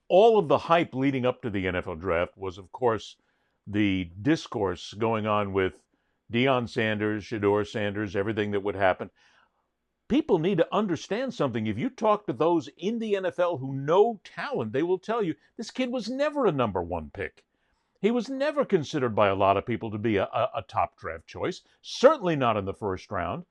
all of the hype leading up to the NFL draft was, of course, the discourse going on with Deion Sanders, Shedeur Sanders, everything that would happen. People need to understand something. If you talk to those in the NFL who know talent, they will tell you this kid was never a number one pick. He was never considered by a lot of people to be a top draft choice, certainly not in the first round.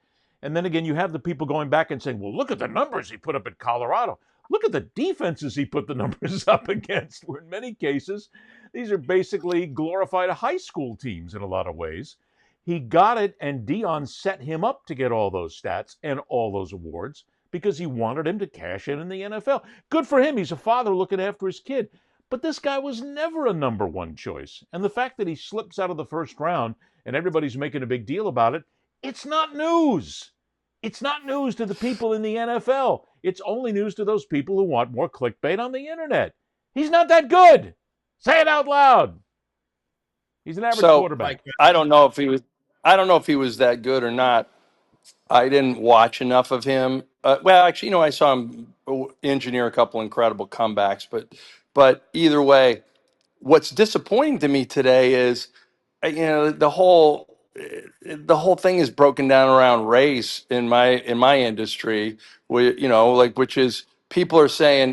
And then again, you have the people going back and saying, well, look at the numbers he put up at Colorado. Look at the defenses he put the numbers up against, where in many cases, these are basically glorified high school teams in a lot of ways. He got it, and Deion set him up to get all those stats and all those awards because he wanted him to cash in the NFL. Good for him. He's a father looking after his kid. But this guy was never a number one choice. And the fact that he slips out of the first round and everybody's making a big deal about it, it's not news. It's not news to the people in the NFL. It's only news to those people who want more clickbait on the internet. He's not that good. Say it out loud. He's an average So quarterback. I don't know if he was. I don't know if he was that good or not. I didn't watch enough of him. Well, actually, I saw him engineer a couple incredible comebacks, but either way, what's disappointing to me today is, the whole thing is broken down around race in my industry, which is people are saying,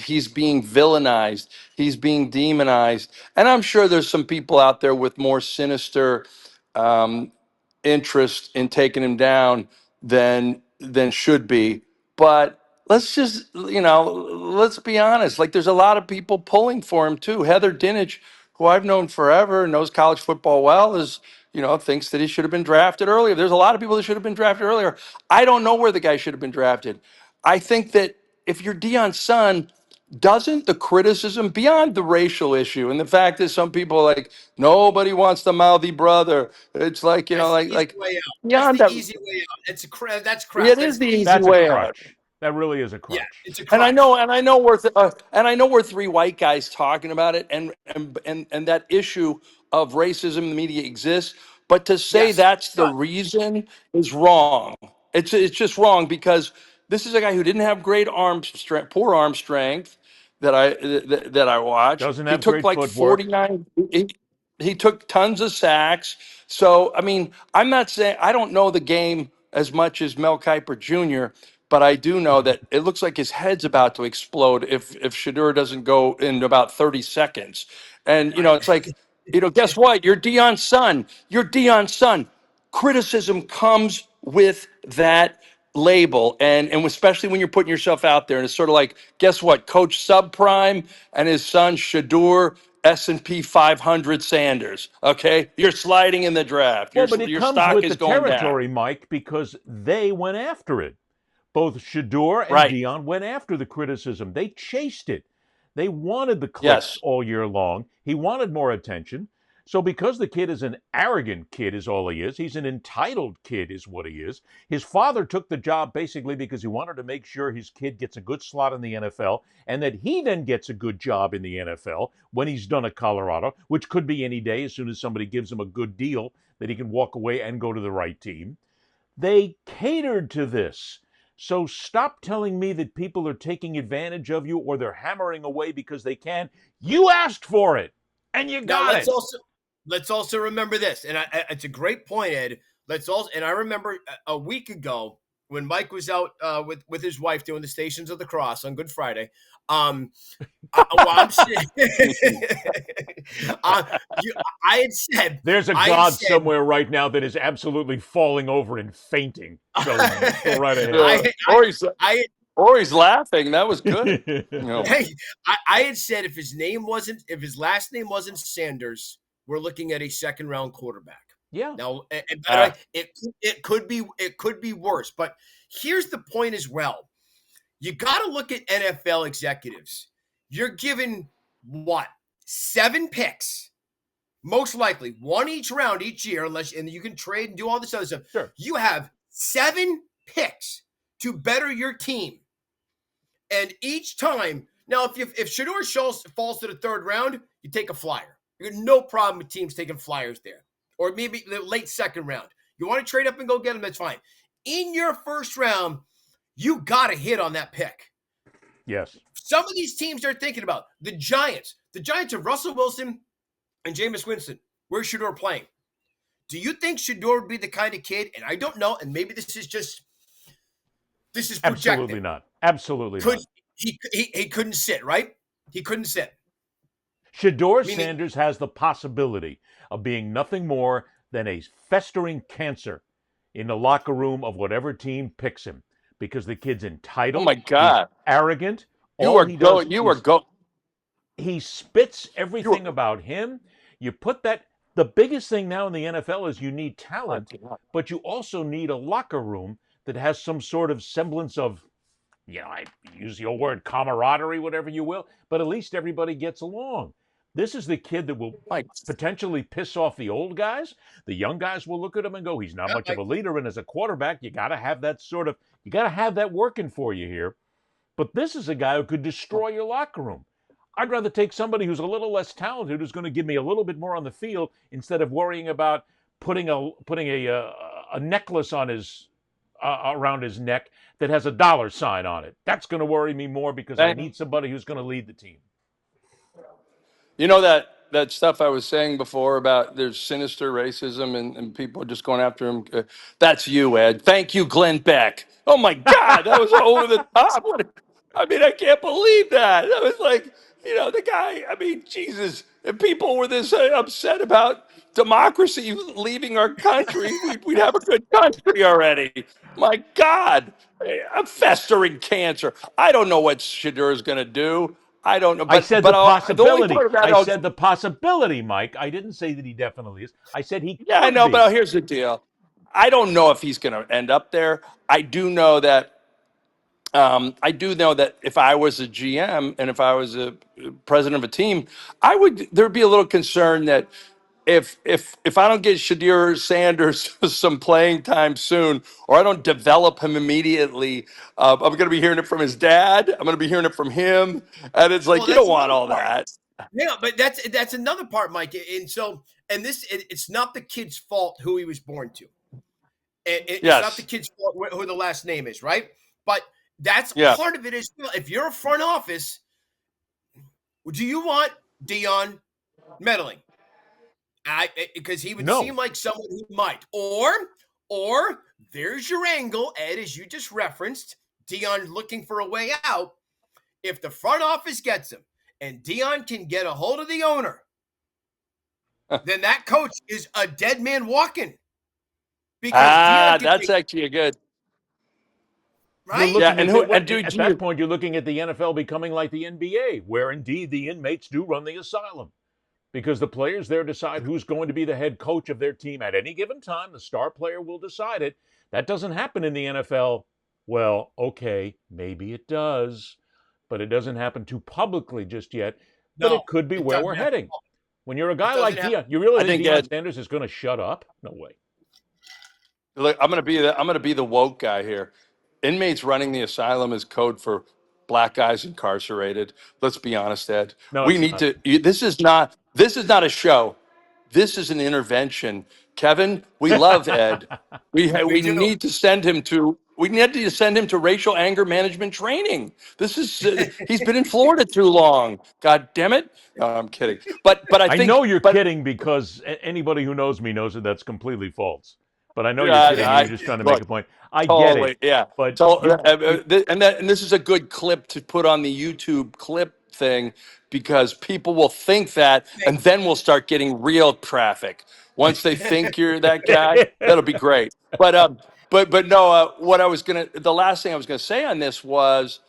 he's being villainized, he's being demonized, and I'm sure there's some people out there with more sinister um, interest in taking him down than should be. But let's be honest. Like, there's a lot of people pulling for him too. Heather Dinich, who I've known forever, knows college football well, thinks that he should have been drafted earlier. There's a lot of people that should have been drafted earlier. I don't know where the guy should have been drafted. I think that if you're Deion's son, doesn't the criticism beyond the racial issue and the fact that some people are like, nobody wants the mouthy brother. It's like, That's the easy like way out. That's beyond the that, easy way out. That's crap. it That's is the the easy easy That's a way way out. out. crutch. That really is a Yeah, crutch. it's a And I crutch. know, we're three white guys talking about it, and that issue of racism in the media exists. But to say Yes, that's it the does. reason is wrong. It's just wrong because this is a guy who didn't have great arm strength, poor arm strength that I watched. Doesn't He have took great like footwork. 49. He took tons of sacks. So I mean, I'm not saying I don't know the game as much as Mel Kiper Jr., but I do know that it looks like his head's about to explode if Shedeur doesn't go in about 30 seconds. And it's like, guess what? You're Deion's son. You're Deion's son. Criticism comes with that label, and especially when you're putting yourself out there. And it's sort of like, guess what? Coach Subprime and his son Shedeur S&P 500 Sanders. Okay, you're sliding in the draft. Well, but it Your comes stock with the is going down. territory, Mike, because they went after it. Both Shedeur and Right. Deion went after the criticism. They chased it. They wanted the clicks Yes. all year long. He wanted more attention. So because the kid is an arrogant kid is all he is, he's an entitled kid is what he is. His father took the job basically because he wanted to make sure his kid gets a good slot in the NFL and that he then gets a good job in the NFL when he's done at Colorado, which could be any day as soon as somebody gives him a good deal that he can walk away and go to the right team. They catered to this. So stop telling me that people are taking advantage of you or they're hammering away because they can. You asked for it and you Now got it. let's also remember this, and it's a great point, Ed. And I remember a week ago when Mike was out with his wife doing the Stations of the Cross on Good Friday. I'm saying, I had said There's a God somewhere right now that is absolutely falling over and fainting. So go right ahead. Or he's laughing. That was good. Hey, I had said if his last name wasn't Sanders, we're looking at a second round quarterback. Yeah. Now, and by the way, it could be worse. But here's the point as well. You got to look at NFL executives. You're given what? 7 picks, most likely 1 each round each year, and you can trade and do all this other stuff. Sure. You have 7 picks to better your team. And each time, now if Shedeur falls to the 3rd round, you take a flyer. You have no problem with teams taking flyers there. Or maybe the late 2nd round. You want to trade up and go get them, that's fine. In your 1st round, you got to hit on that pick. Yes. Some of these teams are thinking about the Giants. The Giants of Russell Wilson and Jameis Winston. Where's Shedeur playing? Do you think Shedeur would be the kind of kid, and I don't know, and maybe this is Absolutely projecting. not. Absolutely Could not. he couldn't sit, right? He couldn't sit. Shedeur Meaning, Sanders has the possibility of being nothing more than a festering cancer in the locker room of whatever team picks him, because the kid's Oh entitled, my he's God. arrogant. You All are he does going, you are is going, he spits you are, everything about him. You put that, the biggest thing now in the NFL is you need oh my talent, God. but you also need a locker room that has some sort of semblance of, I use your word, camaraderie, whatever you will, but at least everybody gets along. This is the kid that will My, potentially piss off the old guys. The young guys will look at him and go, he's not much of a leader. And as a quarterback, you got to have that you got to have that working for you here. But this is a guy who could destroy your locker room. I'd rather take somebody who's a little less talented, who's going to give me a little bit more on the field, instead of worrying about putting a necklace on his around his neck that has a dollar sign on it. That's going to worry me more, because I need somebody who's going to lead the team. you know that stuff I was saying before about there's sinister racism and people just going after him. That's you, Ed. Thank you, Glenn Beck. Oh my God, that was over the top. I mean, I can't believe that. That was like, the guy. I mean, Jesus. If people were this upset about democracy leaving our country, we'd have a good country already. My God, a festering cancer. I don't know what Shedeur is going to do. I don't know, I but said but the the only possibility. part of that, I said the possibility, Mike. I didn't say that he definitely is. I said he yeah, I could know. be. But here's the deal: I don't know if he's going to end up there. I do know that. If I was a GM and if I was a president of a team, there'd be a little concern that if I don't get Shedeur Sanders some playing time soon, or I don't develop him immediately, I'm going to be hearing it from his dad. I'm going to be hearing it from him, and it's like well, you that's don't want another all part. that. Yeah, but that's another part, Mike. It's not the kid's fault who he was born to. It's not the Yes. kid's fault who the last name is, right? But that's Yeah. part of it as well. If you're a front office, do you want Deion meddling? Because he would No. seem like someone who might. Or there's your angle, Ed, as you just referenced. Deion looking for a way out. If the front office gets him and Deion can get a hold of the owner, then that coach is a dead man walking. Because Deion can That's take, actually a good. You're right? Yeah, looking and at who the, and what do at you? that point you're looking at the NFL becoming like the NBA, where indeed the inmates do run the asylum, because the players there decide who's going to be the head coach of their team at any given time. The star player will decide it. That doesn't happen in the NFL. Well, okay, maybe it does, but it doesn't happen too publicly just yet. But No, it could be it where doesn't we're happen. heading. When you're a It guy doesn't like happen. Deion, you really I think think Deion Ed. Sanders is going to shut up? No way. Look, I'm gonna be the woke guy here. Inmates running the asylum is code for black guys incarcerated. Let's be honest, Ed. No, We it's need not. to. This is not a show. This is an intervention. Kevin, we love Ed. We ha- We we do. need to send him to. We need to send him to racial anger management training. This is he's been in Florida too long. God damn it! No, I'm kidding. But I I think know you're but kidding, because anybody who knows me knows that that's completely false. But I know you're yeah, kidding and you're just trying to make look. a point. I get it. Totally, yeah. But So, you and this is a good clip to put on the YouTube clip thing because people will think that, and then we'll start getting real traffic. Once they think you're that guy, that'll be great. But no. The last thing I was gonna say on this was,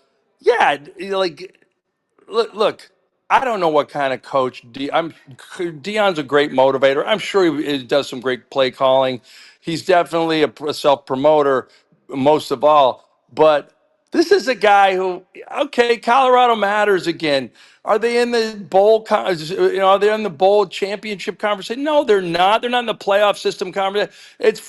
yeah, like look, I don't know what kind of coach Dion's a great motivator. I'm sure he does some great play calling. He's definitely a self promoter, most of all. But this is a guy who, okay, Colorado matters again. Are they in the Are they in the bowl championship conversation? No, they're not. They're not in the playoff system conversation. It's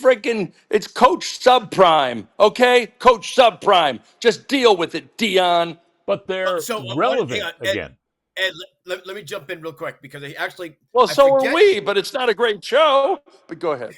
Coach Subprime. Okay, Coach Subprime. Just deal with it, Dion. but they're Hang relevant on, again. Ed, let me jump in real quick because Well, I so are forget. we, but it's not a great show. But go ahead.